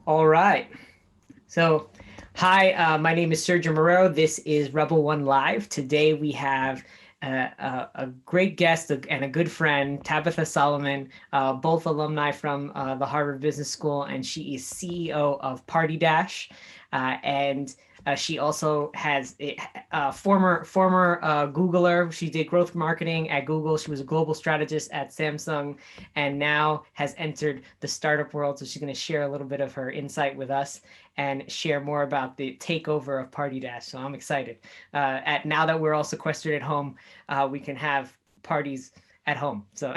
All right. So, hi, my name is Sergio Moreau. This is Rebel One Live. Today we have a great guest and a good friend, Tabitha Salomon, both alumni from the Harvard Business School, and she is CEO of Partydash. And she also has a former Googler. She did growth marketing at Google. She was a global strategist at Samsung, and now has entered the startup world. So she's going to share a little bit of her insight with us and share more about the takeover of Partydash. So I'm excited. At now that we're all sequestered at home, we can have parties at home. So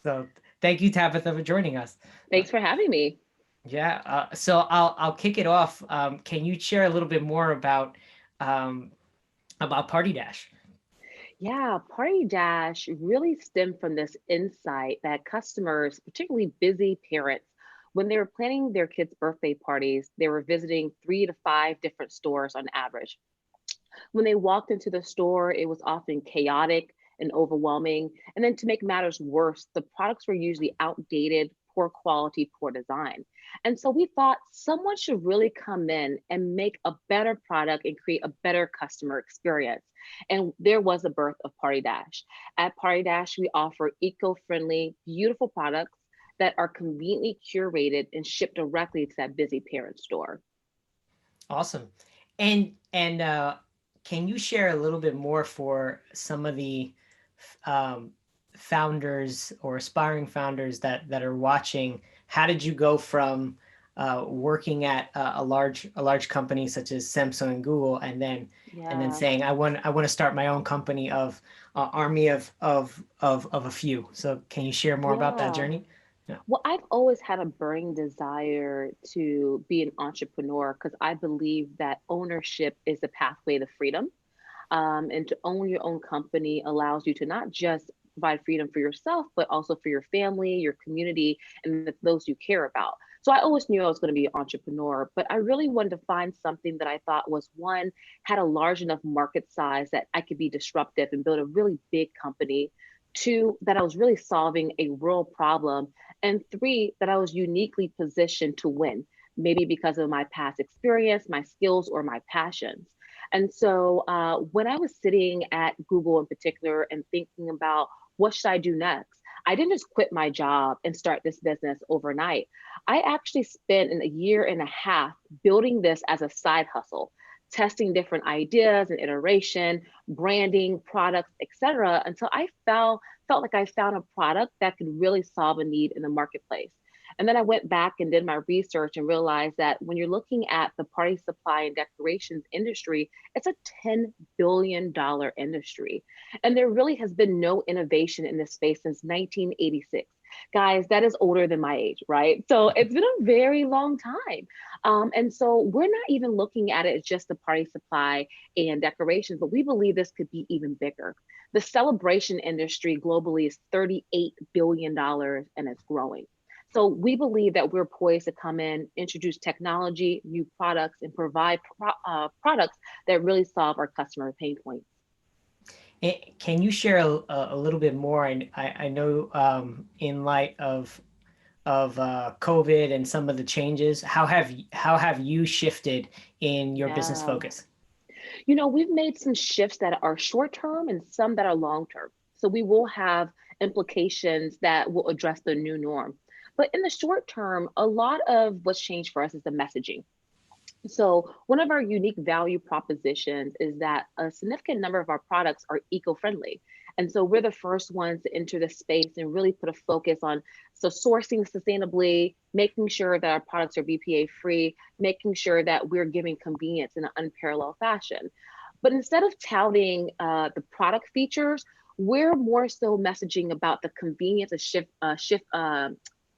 so thank you, Tabitha, for joining us. Uh, Thanks for having me. yeah. So I'll kick it off. Can you share a little bit more um, about Partydash? Yeah, Party Dash really stemmed from this insight that customers, particularly busy parents, when they were planning their kids' birthday parties, they were visiting 3 to 5 different stores on average. When they walked into the store, it was often chaotic and overwhelming. And then to make matters worse, the products were usually outdated, poor quality, poor design. And so we thought someone should really come in and make a better product and create a better customer experience. And there was the birth of Party Dash. At Party Dash, we offer eco friendly, beautiful products that are conveniently curated and shipped directly to that busy parent store. Awesome. And can you share a little bit more for some of the um, founders or aspiring founders that are watching? How did you go from working at a large company such as Samsung and Google, and then Yeah. saying I want to start my own company of army of a few? So can you share more about that Yeah. journey? Yeah. Well, I've always had a burning desire to be an entrepreneur because I believe that ownership is the pathway to freedom. And to own your own company allows you to not just provide freedom for yourself, but also for your family, your community, and those you care about. So I always knew I was going to be an entrepreneur, but I really wanted to find something that I thought was one, had a large enough market size that I could be disruptive and build a really big company. Two, that I was really solving a real problem. And three, that I was uniquely positioned to win, maybe because of my past experience, my skills, or my passions. And so when I was sitting at Google in particular and thinking about what should I do next, I didn't just quit my job and start this business overnight. I actually spent a year and a half building this as a side hustle, testing different ideas and iteration, branding, products, etc., until I felt like I found a product that could really solve a need in the marketplace. And then I went back and did my research and realized that when you're looking at the party supply and decorations industry, it's a $10 billion industry. And there really has been no innovation in this space since 1986. Guys, that is older than my age, right? So it's been a very long time. And so we're not even looking at it as just the party supply and decorations, but we believe this could be even bigger. The celebration industry globally is $38 billion and it's growing. So we believe that we're poised to come in, introduce technology, new products, and provide products that really solve our customer pain points. Can you share a little bit more? I know in light of COVID and some of the changes, how have you shifted in your business Yeah. focus? We've made some shifts that are short term and some that are long term. So we will have implications that will address the new norm. But in the short term, a lot of what's changed for us is the messaging. So, one of our unique value propositions is that a significant number of our products are eco friendly. And so, we're the first ones to enter the space and really put a focus on sourcing sustainably, making sure that our products are BPA free, making sure that we're giving convenience in an unparalleled fashion. But instead of touting the product features, we're more so messaging about the convenience of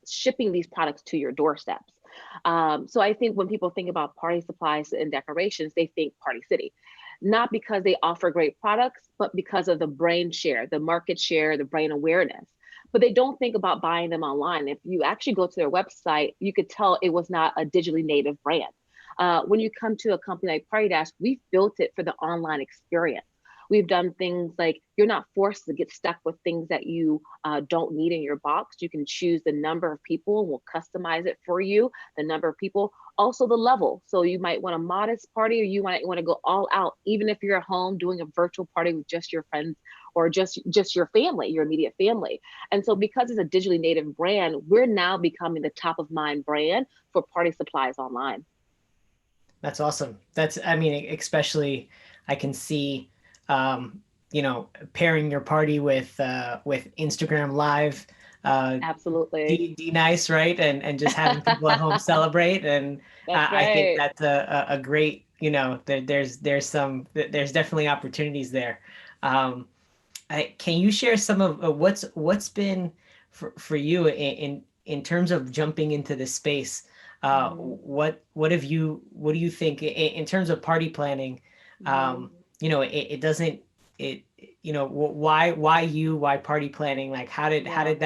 shipping these products to your doorsteps. So I think when people think about party supplies and decorations, they think Party City, not because they offer great products, but because of the brain share, the market share, the brain awareness. But they don't think about buying them online. If you actually go to their website, you could tell it was not a digitally native brand. When you come to a company like Party Dash, we've built it for the online experience. We've done things like you're not forced to get stuck with things that you don't need in your box. You can choose the number of people, and we'll customize it for you, the number of people, also the level. So you might want a modest party, or you might want to go all out, even if you're at home doing a virtual party with just your friends or just your family, your immediate family. And so because it's a digitally native brand, we're now becoming the top of mind brand for party supplies online. That's awesome. That's, I mean, especially I can see, um, pairing your party with Instagram Live, uh, Absolutely. D nice, right? And just having people at home celebrate. And That's I think right. that's a great, there's definitely opportunities there. Um, can you share some of what's been for you in terms of jumping into this space? Mhm. What do you think in terms of party planning? Mhm. It doesn't it why party planning? Like Yeah. how did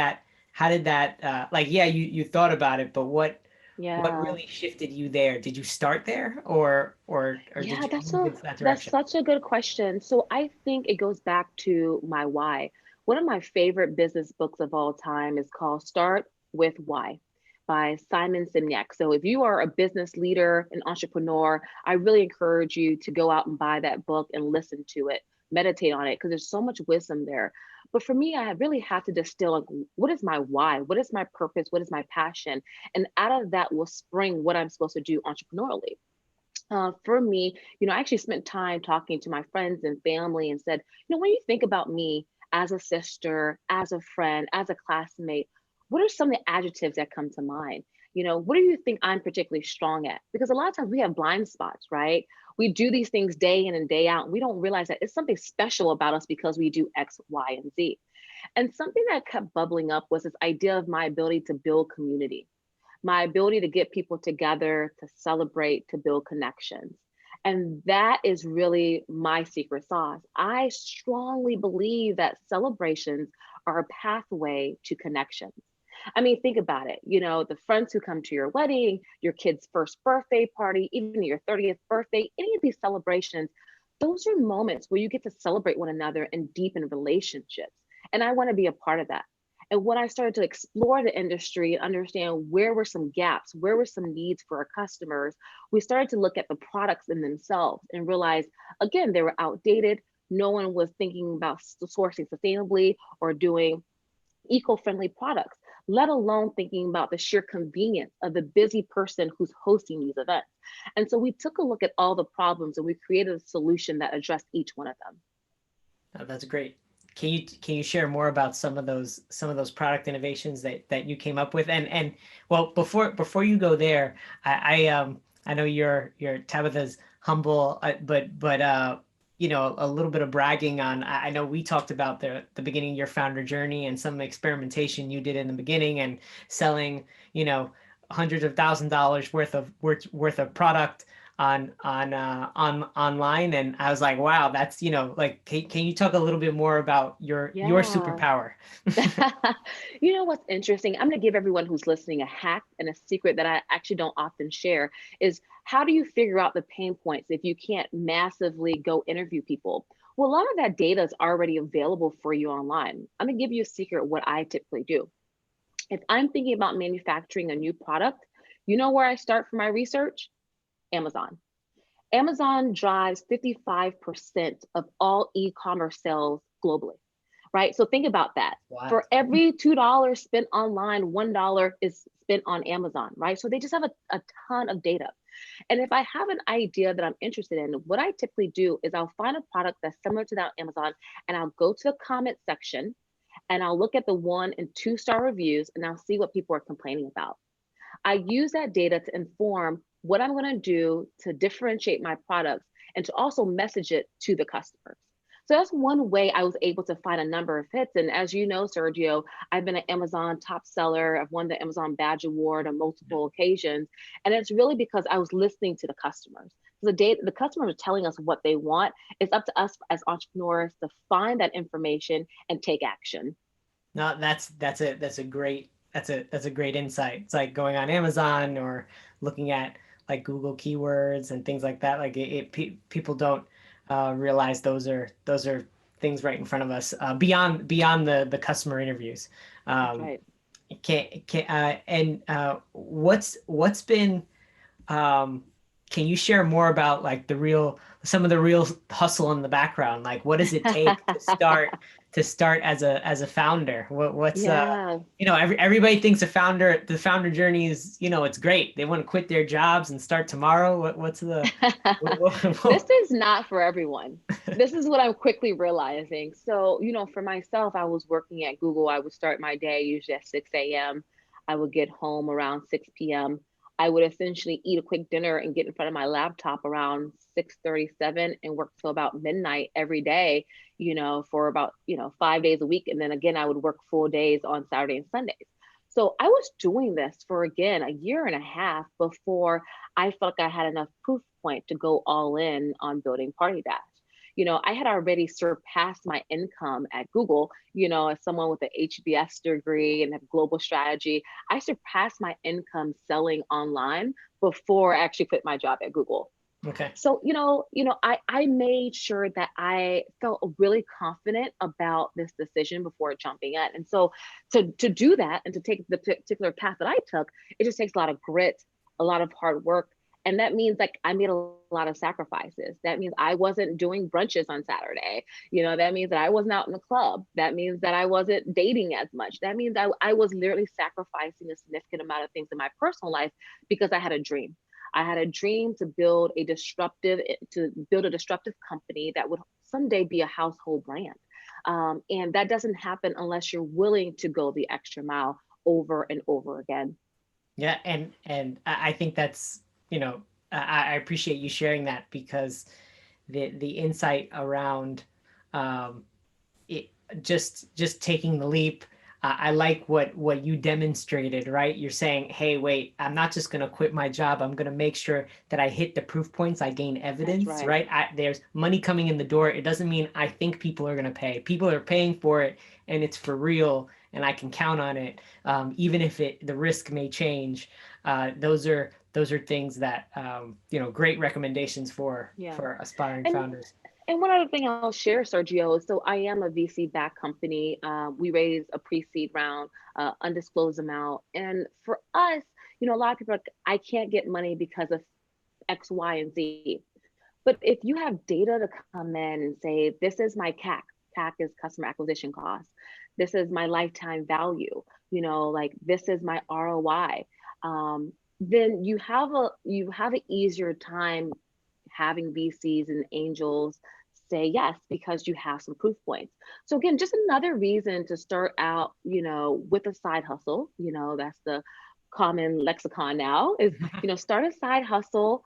that like yeah, you thought about it, but what Yeah. really shifted you there? Did you start there or did Yeah, you move into that that's direction? such a good question. So I think it goes back to my why. One of my favorite business books of all time is called Start with Why by Simon Sinek. So if you are a business leader, an entrepreneur, I really encourage you to go out and buy that book and listen to it, meditate on it, because there's so much wisdom there. But for me, I really have to distill like, what is my why? What is my purpose? What is my passion? And out of that will spring what I'm supposed to do entrepreneurially. For me, I actually spent time talking to my friends and family and said, when you think about me as a sister, as a friend, as a classmate, what are some of the adjectives that come to mind? What do you think I'm particularly strong at? Because a lot of times we have blind spots, right? We do these things day in and day out. And we don't realize that it's something special about us because we do X, Y, and Z. And something that kept bubbling up was this idea of my ability to build community, my ability to get people together, to celebrate, to build connections. And that is really my secret sauce. I strongly believe that celebrations are a pathway to connections. I mean, think about it. The friends who come to your wedding, your kid's first birthday party, even your 30th birthday, any of these celebrations, those are moments where you get to celebrate one another and deepen relationships. And I want to be a part of that. And when I started to explore the industry and understand where were some gaps, where were some needs for our customers, we started to look at the products in themselves and realize, again, they were outdated. No one was thinking about sourcing sustainably or doing eco-friendly products, let alone thinking about the sheer convenience of the busy person who's hosting these events. And so we took a look at all the problems and we created a solution that addressed each one of them. Oh, that's great. Can you share more about some of those product innovations that you came up with? And well, before you go there, I know you're Tabitha's humble, but a little bit of bragging on. I know we talked about the beginning of your founder journey and some experimentation you did in the beginning and selling hundreds of $1,000s worth of product on online, and I was like, wow, that's like, can you talk a little bit more about your Yeah. superpower? What's interesting? I'm going to give everyone who's listening a hack and a secret that I actually don't often share is how do you figure out the pain points if you can't massively go interview people? Well, a lot of that data is already available for you online. I'm going to give you a secret what I typically do. If I'm thinking about manufacturing a new product, you know where I start for my research? Amazon. Amazon drives 55% of all e-commerce sales globally, right? So think about that. Wow. For every $2 spent online, $1 is spent on Amazon, right? So they just have a ton of data. And if I have an idea that I'm interested in, what I typically do is I'll find a product that's similar to that on Amazon and I'll go to the comment section and I'll look at the 1 and 2 star reviews and I'll see what people are complaining about. I use that data to inform what I'm going to do to differentiate my products and to also message it to the customers. So that's one way I was able to find a number of hits. And as you know, Sergio, I've been an Amazon top seller. I've won the Amazon Badge Award on multiple occasions. And it's really because I was listening to the customers. The customers are telling us what they want. It's up to us as entrepreneurs to find that information and take action. No, that's a great insight. It's like going on Amazon or looking at like Google keywords and things like that. Like people don't realize those are things right in front of us, beyond the customer interviews. That's Um, right. and what's been can you share more about like some of the real hustle in the background? Like what does it take to start as a founder? What's Yeah. everybody thinks the founder journey is, it's great. They want to quit their jobs and start tomorrow. What's the This is not for everyone. This is what I'm quickly realizing. So, for myself, I was working at Google. I would start my day usually at 6 a.m. I would get home around 6 p.m. I would essentially eat a quick dinner and get in front of my laptop around 6:37 and work till about midnight every day, for about, 5 days a week. And then again, I would work full days on Saturday and Sundays. So I was doing this for again a year and a half before I felt like I had enough proof point to go all in on building Partydash. I had already surpassed my income at Google, as someone with an HBS degree and have global strategy. I surpassed my income selling online before I actually quit my job at Google. okay. So, I made sure that I felt really confident about this decision before jumping in. And so to do that and to take the particular path that I took, it just takes a lot of grit, a lot of hard work. And that means like I made a lot of sacrifices. That means I wasn't doing brunches on Saturday. That means that I wasn't out in the club. That means that I wasn't dating as much. That means I was literally sacrificing a significant amount of things in my personal life because I had a dream. I had a dream to build a disruptive company that would someday be a household brand. And that doesn't happen unless you're willing to go the extra mile over and over again. Yeah, and I think that's, I appreciate you sharing that, because the insight around um, it, just taking the leap. I like what you demonstrated, right? You're saying, hey, wait, I'm not just going to quit my job. I'm going to make sure that I hit the proof points. I gain That's evidence, right. right? There's money coming in the door. It doesn't mean I think people are going to pay. People are paying for it, and it's for real, and I can count on it, even if the risk may change. Those are things that, great recommendations Yeah. for aspiring And founders. And one other thing I'll share, Sergio, is so I am a VC-backed company. We raised a pre-seed round, undisclosed amount. And for us, a lot of people are like, I can't get money because of X, Y, and Z. But if you have data to come in and say, this is my CAC is customer acquisition cost. This is my lifetime value, like this is my ROI. Then you have an easier time having VCs and angels say yes because you have some proof points. So again, just another reason to start out, with a side hustle. That's the common lexicon now is, start a side hustle,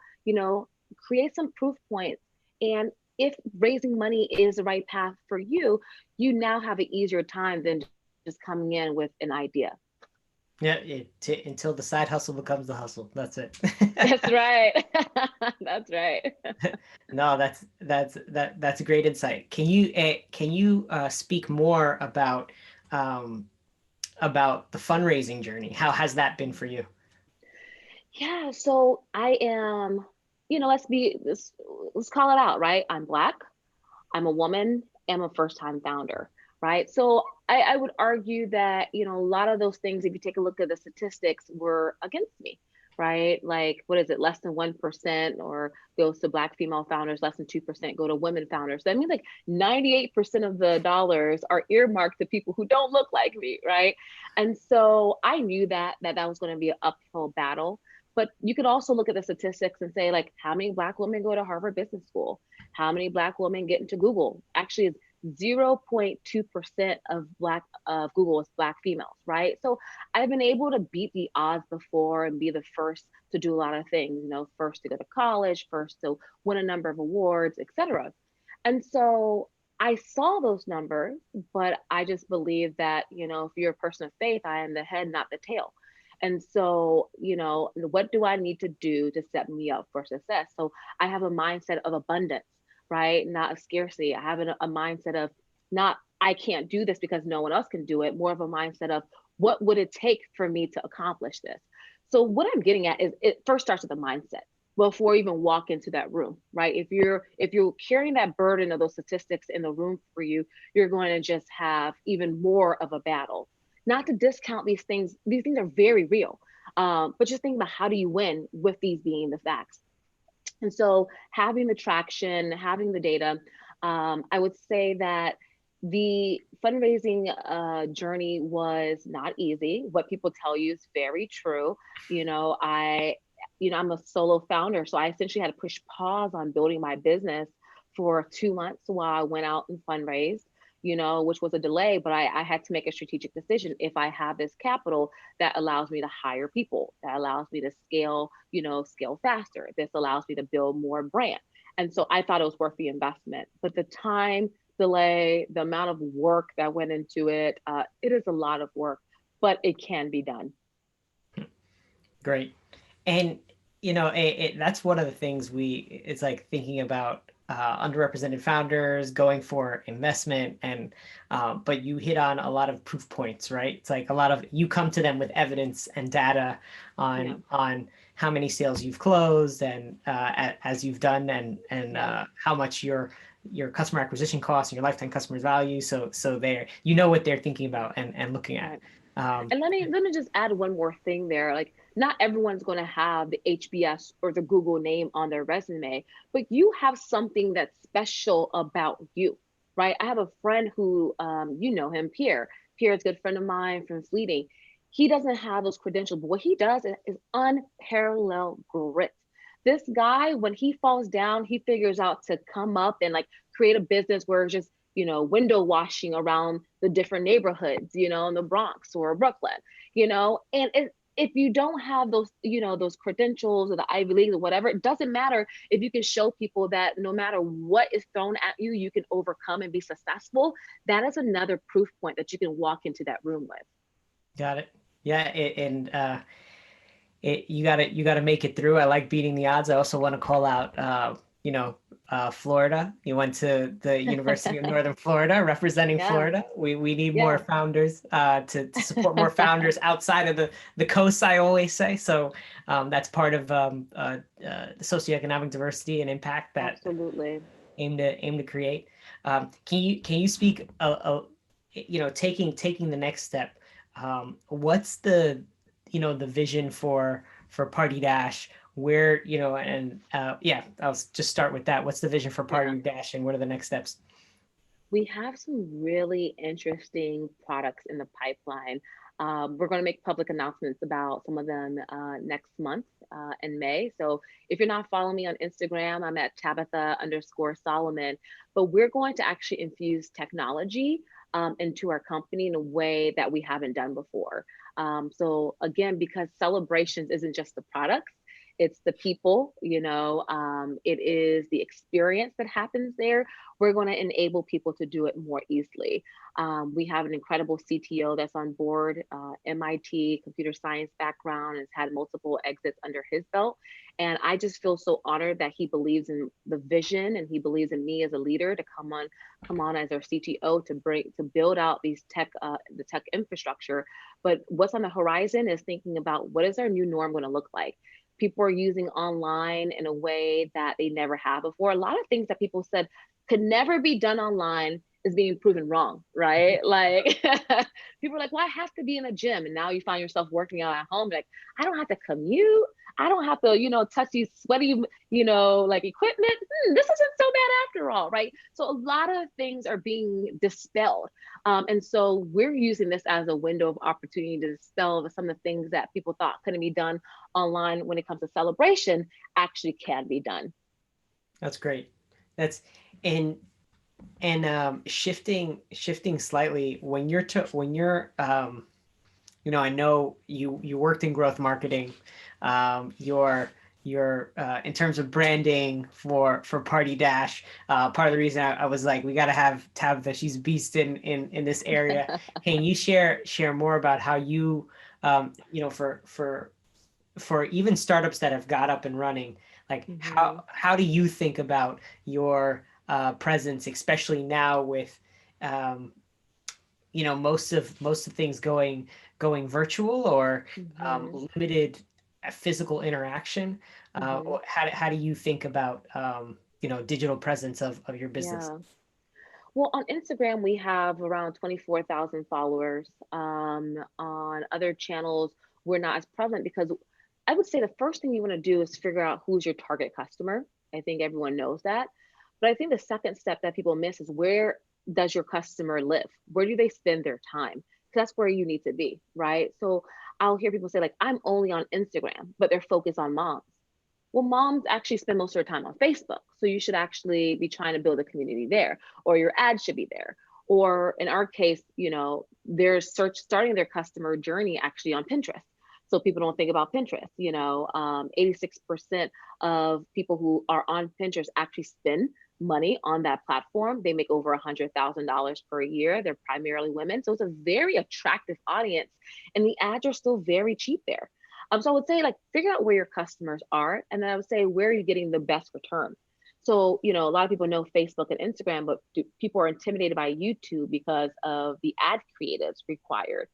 create some proof points. And if raising money is the right path for you, you now have an easier time than just coming in with an idea. Yeah, until the side hustle becomes the hustle. That's it. That's right. That's right. No, that's a great insight. Can you speak more about the fundraising journey? How has that been for you? Yeah, so I am, let's call it out, right? I'm Black, I'm a woman, I'm a first time founder, right? So I would argue that, a lot of those things, if you take a look at the statistics, were against me, right? Like, what is it? Less than 1% or goes to Black female founders, less than 2% go to women founders. That means like 98% of the dollars are earmarked to people who don't look like me, right? And so I knew that was going to be an uphill battle. But you could also look at the statistics and say, like, how many Black women go to Harvard Business School? How many Black women get into Google? Actually, it's 0.2% of Google is Black females, right? So I've been able to beat the odds before and be the first to do a lot of things, first to go to college, first to win a number of awards, etc. And so I saw those numbers, but I just believe that, if you're a person of faith, I am the head, not the tail. And so, what do I need to do to set me up for success? So I have a mindset of abundance, right? Not of scarcity. I have a mindset of not, I can't do this because no one else can do it, more of a mindset of what would it take for me to accomplish this? So what I'm getting at is it first starts with the mindset. before you even walk into that room, right? If you're carrying that burden of those statistics in the room for you, you're going to just have even more of a battle. Not to discount these things; these things are very real. But just think about, how do you win with these being the facts? And so having the traction, having the data, I would say that the fundraising journey was not easy. What people tell you is very true. You know, I'm a solo founder, so I essentially had to push pause on building my business for 2 months while I went out and fundraised. Which was a delay, but I had to make a strategic decision. If I have this capital, that allows me to hire people, that allows me to scale faster. This allows me to build more brand. And so I thought it was worth the investment. But the time delay, the amount of work that went into it, it is a lot of work, but it can be done. Great. And that's one of the things it's like thinking about underrepresented founders going for investment, and but you hit on a lot of proof points, right? It's like a lot of, you come to them with evidence and data Yeah, on how many sales you've closed, and as you've done, and yeah. how much your customer acquisition costs and your lifetime customer value. So they're, you know what they're thinking about and looking at. Right. Um, And let me just add one more thing there. Like, not everyone's going to have the HBS or the Google name on their resume, but you have something that's special about you, right? I have a friend who, you know him, Pierre. Pierre is a good friend of mine from Fleeting. He doesn't have those credentials, but what he does is unparalleled grit. This guy, when he falls down, he figures out to come up and like create a business where it's just window washing around the different neighborhoods, in the Bronx or Brooklyn, and if you don't have those, those credentials or the Ivy League or whatever, it doesn't matter if you can show people that no matter what is thrown at you, you can overcome and be successful. That is another proof point that you can walk into that room with. got it. Yeah, and you gotta make it through. I like beating the odds. I also want to call out, Florida. You went to the University of Northern Florida, representing Yeah, Florida. We need more yeah. founders, to support more founders outside of the coast, I always say. So that's part of the socioeconomic diversity and impact that Absolutely. aim to create. Can you speak, taking the next step? What's the vision for Partydash? Where, and yeah, I'll just start with that. What's the vision for Yeah. Partydash, and what are the next steps? We have some really interesting products in the pipeline. We're going to make public announcements about some of them next month in May. So if you're not following me on Instagram, I'm at Tabitha underscore Salomon. But we're going to actually infuse technology into our company in a way that we haven't done before. So again, because celebrations isn't just the products, it's the people, it is the experience that happens there. We're going to enable people to do it more easily. We have an incredible CTO that's on board, MIT computer science background, has had multiple exits under his belt. And I just feel so honored that he believes in the vision and he believes in me as a leader to come on as our CTO to build out the tech infrastructure. But what's on the horizon is thinking about, what is our new norm going to look like? People are using online in a way that they never have before. A lot of things that people said could never be done online is being proven wrong, right? Like people are like, well, I have to be in a gym. And now you find yourself working out at home. Like, I don't have to commute. I don't have to, touch these sweaty, like equipment. This isn't so bad after all, right? So a lot of things are being dispelled. And so we're using this as a window of opportunity to dispel some of the things that people thought couldn't be done online when it comes to celebration actually can be done. That's great. That's and shifting slightly, I know you worked in growth marketing. Your in terms of branding for Partydash, part of the reason I was like, we got to have Tabitha. She's a beast in this area. Can you share more about how you, for even startups that have got up and running, like Mhm. how do you think about your presence, especially now with, um, most of things going virtual, or Mhm. limited physical interaction. Hmm. How do you think about digital presence of your business? Yeah. Well, on Instagram, we have around 24,000 followers. On other channels, we're not as prevalent because I would say the first thing you want to do is figure out who's your target customer. I think everyone knows that. But I think the second step that people miss is where does your customer live? Where do they spend their time? 'Cause that's where you need to be, right? So I'll hear people say, like, I'm only on Instagram, but they're focused on moms. Well, moms actually spend most of their time on Facebook. So you should actually be trying to build a community there, or your ad should be there. Or in our case, they're starting their customer journey actually on Pinterest. So people don't think about Pinterest. 86% of people who are on Pinterest actually spend money on that platform. They make over $100,000 per year. They're primarily women. So it's a very attractive audience. And the ads are still very cheap there. So I would say, like, figure out where your customers are, and then I would say where are you getting the best return. So a lot of people know Facebook and Instagram, but people are intimidated by YouTube because of the ad creatives required.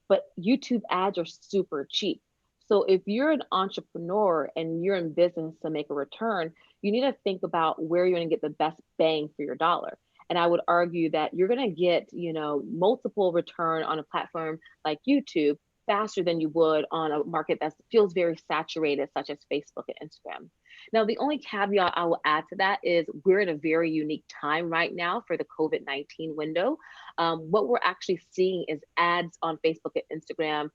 But YouTube ads are super cheap. So if you're an entrepreneur and you're in business to make a return, you need to think about where you're going to get the best bang for your dollar. And I would argue that you're going to get, multiple return on a platform like YouTube faster than you would on a market that feels very saturated, such as Facebook and Instagram. Now, the only caveat I will add to that is we're in a very unique time right now for the COVID-19 window. What we're actually seeing is ads on Facebook and Instagram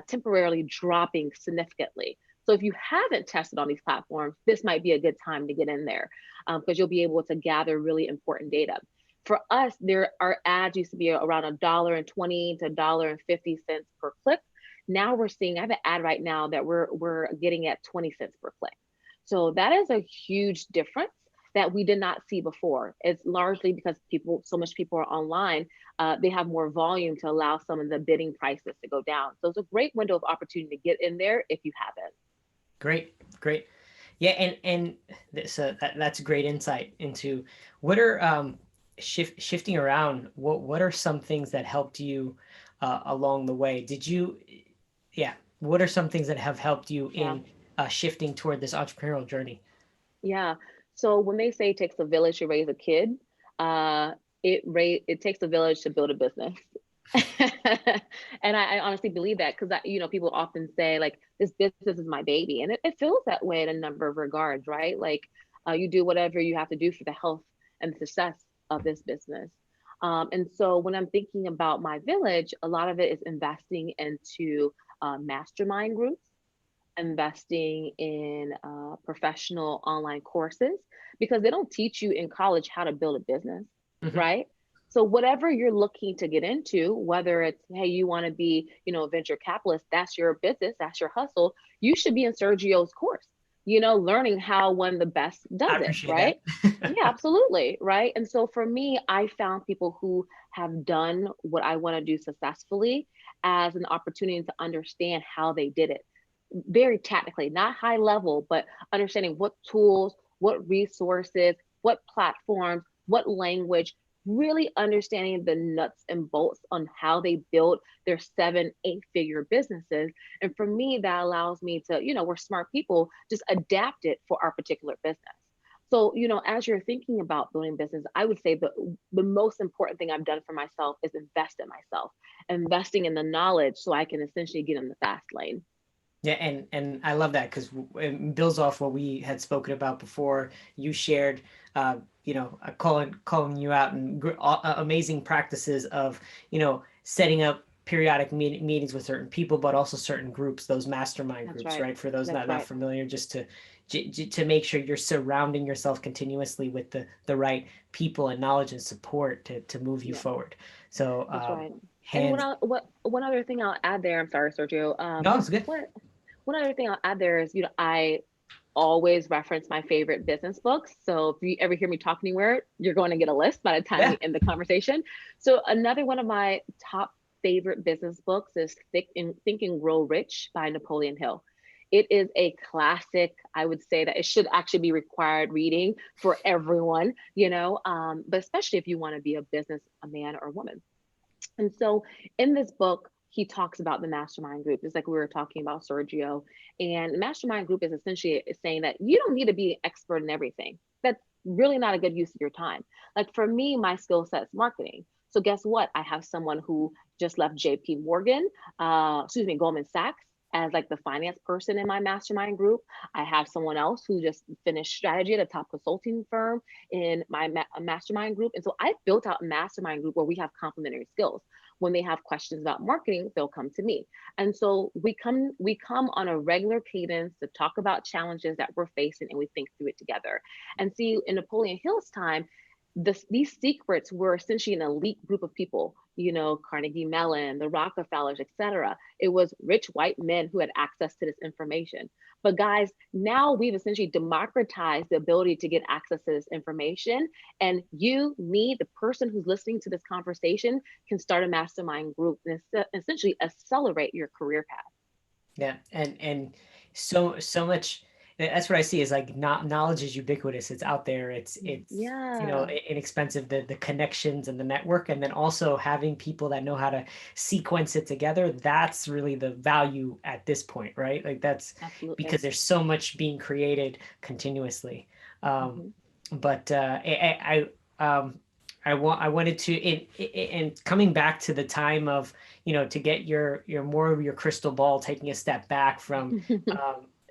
temporarily dropping significantly. So if you haven't tested on these platforms, this might be a good time to get in there because you'll be able to gather really important data. For us, there our ads used to be around $1.20 to $1.50 per click. Now we're seeing, I have an ad right now that we're getting at 20 cents per click. So that is a huge difference that we did not see before. It's largely because so much people are online, they have more volume to allow some of the bidding prices to go down. So it's a great window of opportunity to get in there if you haven't. Great, great. Yeah, and that's great insight into what are shifting around. What are some things that helped you along the way? Yeah, what are some things that have helped you Yeah. in shifting toward this entrepreneurial journey? Yeah. So when they say it takes a village to raise a kid, uh, it takes a village to build a business. And I honestly believe that because people often say, like, this business is my baby, and it feels that way in a number of regards, right? Like, you do whatever you have to do for the health and the success of this business. And so when I'm thinking about my village, a lot of it is investing into mastermind groups, investing in professional online courses because they don't teach you in college how to build a business, Mhm. right? So whatever you're looking to get into, whether it's, hey, you want to be, a venture capitalist, that's your business, that's your hustle, you should be in Sergio's course, learning how one of the best I does it, appreciate right? that. Yeah, absolutely, right? And so for me, I found people who have done what I want to do successfully as an opportunity to understand how they did it very technically, not high level, but understanding what tools, what resources, what platforms, what language, really understanding the nuts and bolts on how they build their 7, 8 figure businesses. And for me, that allows me to, we're smart people, just adapt it for our particular business. So, as you're thinking about building business, I would say the most important thing I've done for myself is invest in myself, investing in the knowledge so I can essentially get in the fast lane. Yeah, and I love that because it builds off what we had spoken about before. You shared, calling you out and amazing practices of setting up periodic meetings with certain people, but also certain groups, those mastermind That's groups, right. right? For those That's not right. familiar, just to make sure you're surrounding yourself continuously with the right people and knowledge and support to move you Yeah, forward. So that's right. And hands. what one other thing I'll add there, I'm sorry, Sergio. No, it's good. What one other thing I'll add there is, I always reference my favorite business books. So if you ever hear me talk anywhere, you're going to get a list by the time Yeah. we end the conversation. So another one of my top favorite business books is Think and Grow Rich by Napoleon Hill. It is a classic. I would say that it should actually be required reading for everyone, but especially if you want to be a man or woman. And so in this book, he talks about the mastermind group, just like we were talking about Sergio. And the mastermind group is essentially saying that you don't need to be an expert in everything. That's really not a good use of your time. Like for me, my skill set is marketing. So guess what? I have someone who just left JP Morgan, Goldman Sachs, as like the finance person in my mastermind group. I have someone else who just finished strategy at a top consulting firm in my mastermind group. And so I built out a mastermind group where we have complementary skills. When they have questions about marketing, they'll come to me. And so we come on a regular cadence to talk about challenges that we're facing, and we think through it together. And see, in Napoleon Hill's time, these secrets were essentially an elite group of people, Carnegie Mellon, the Rockefellers, etc. It was rich white men who had access to this information. But guys, now we've essentially democratized the ability to get access to this information. And you, me, the person who's listening to this conversation can start a mastermind group and essentially accelerate your career path. Yeah, and so much. That's what I see is like not knowledge is ubiquitous. It's out there. It's Yeah, inexpensive. The connections and the network, and then also having people that know how to sequence it together. That's really the value at this point, right? Like that's because absolutely. there's so much being created continuously. Um, Hmm. but I wanted to and coming back to the time of to get your more of your crystal ball, taking a step back from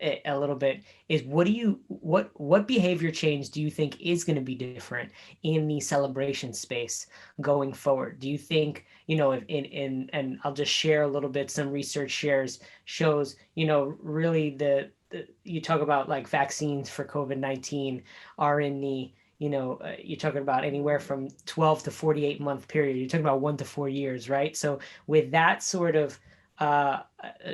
a little bit, is what behavior change do you think is going to be different in the celebration space going forward? Do you think in and I'll just share a little bit. Some research shows really you talk about like vaccines for COVID-19 are in the you're talking about anywhere from 12 to 48-month period. You're talking about 1 to 4 years, right? So with that sort of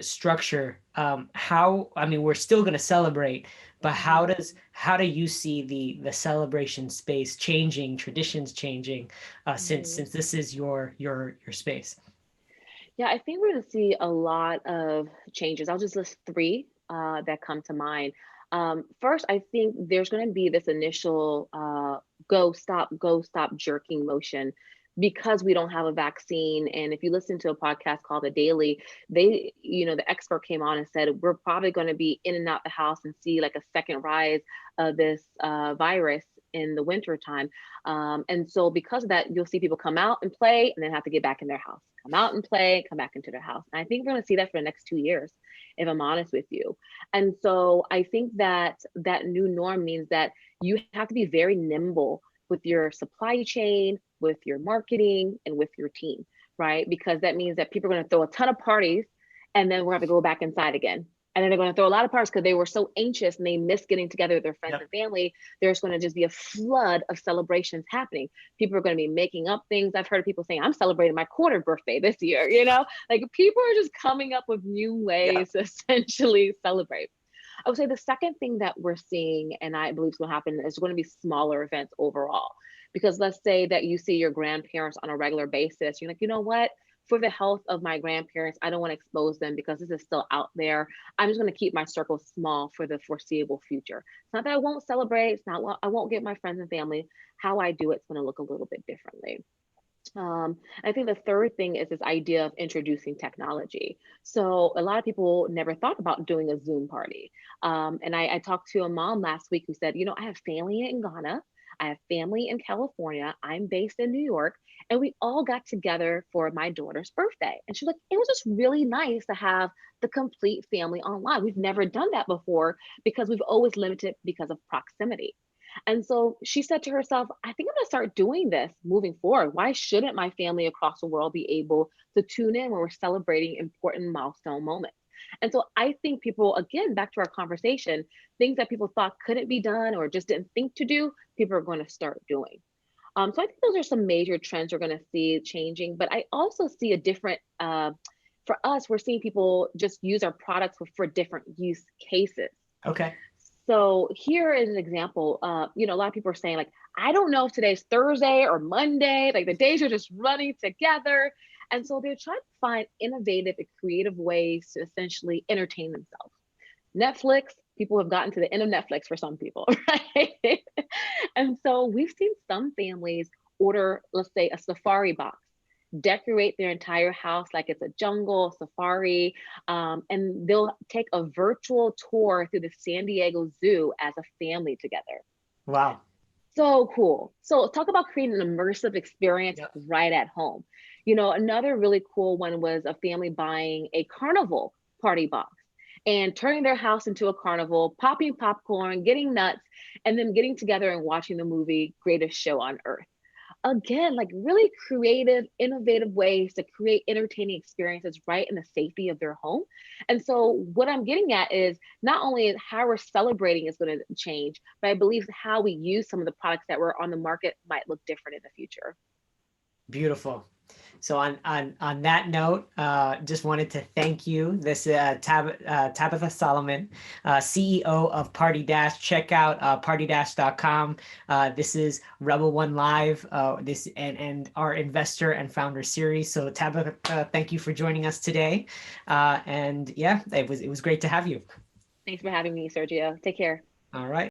structure, how, I mean, we're still going to celebrate, but Hmm. how do you see the celebration space changing, traditions changing, since Hmm. this is your space? Yeah, I think we're going to see a lot of changes. I'll just list three that come to mind. First, I think there's going to be this initial go, stop jerking motion because we don't have a vaccine. And if you listen to a podcast called The Daily, the expert came on and said, we're probably going to be in and out the house and see like a second rise of this virus in the winter time. And so because of that, you'll see people come out and play and then have to get back in their house, come out and play, come back into their house. And I think we're going to see that for the next 2 years, if I'm honest with you. And so I think that that new norm means that you have to be very nimble with your supply chain, with your marketing, and with your team, right? Because that means that people are going to throw a ton of parties and then we're going to have to go back inside again. And then they're going to throw a lot of parties because they were so anxious and they missed getting together with their friends Yep. and family. There's going to just be a flood of celebrations happening. People are going to be making up things. I've heard people saying, I'm celebrating my quarter birthday this year, like people are just coming up with new Yeah. ways to essentially celebrate. I would say the second thing that we're seeing, and I believe is going to happen, is going to be smaller events overall. Because let's say that you see your grandparents on a regular basis, you're like, you know what? For the health of my grandparents, I don't want to expose them because this is still out there. I'm just going to keep my circle small for the foreseeable future. It's not that I won't celebrate. It's not what I won't get my friends and family. How I do it's going to look a little bit differently. I think the third thing is this idea of introducing technology. So a lot of people never thought about doing a Zoom party. And I talked to a mom last week who said, I have family in Ghana. I have family in California. I'm based in New York. And we all got together for my daughter's birthday. And she's like, it was just really nice to have the complete family online. We've never done that before because we've always limited because of proximity. And so she said to herself, I think I'm going to start doing this moving forward. Why shouldn't my family across the world be able to tune in when we're celebrating important milestone moments? And so I think people, again, back to our conversation, things that people thought couldn't be done or just didn't think to do, people are going to start doing. So I think those are some major trends we're going to see changing. But I also see a different, for us, we're seeing people just use our products for different use cases. Okay. So here is an example. A lot of people are saying like, I don't know if today's Thursday or Monday. Like the days are just running together, and so they're trying to find innovative and creative ways to essentially entertain themselves. Netflix. People have gotten to the end of Netflix for some people, right? And so we've seen some families order, let's say, a safari box decorate their entire house like it's a jungle safari, and they'll take a virtual tour through the San Diego Zoo as a family together. Wow. So cool. So talk about creating an immersive experience Yep. right at home. You know, another really cool one was a family buying a carnival party box and turning their house into a carnival, popping popcorn, getting nuts, and then getting together and watching the movie Greatest Show on Earth. Again, like really creative, innovative ways to create entertaining experiences right in the safety of their home. And so, what I'm getting at is not only is how we're celebrating is going to change, but I believe how we use some of the products that were on the market might look different in the future. Beautiful. So on that note, just wanted to thank you. This Tabitha Solomon, CEO of Partydash. Check out partydash.com. This is Rebel One Live. This and our investor and founder series. So Tabitha, thank you for joining us today. And yeah, it was great to have you. Thanks for having me, Sergio. Take care. All right.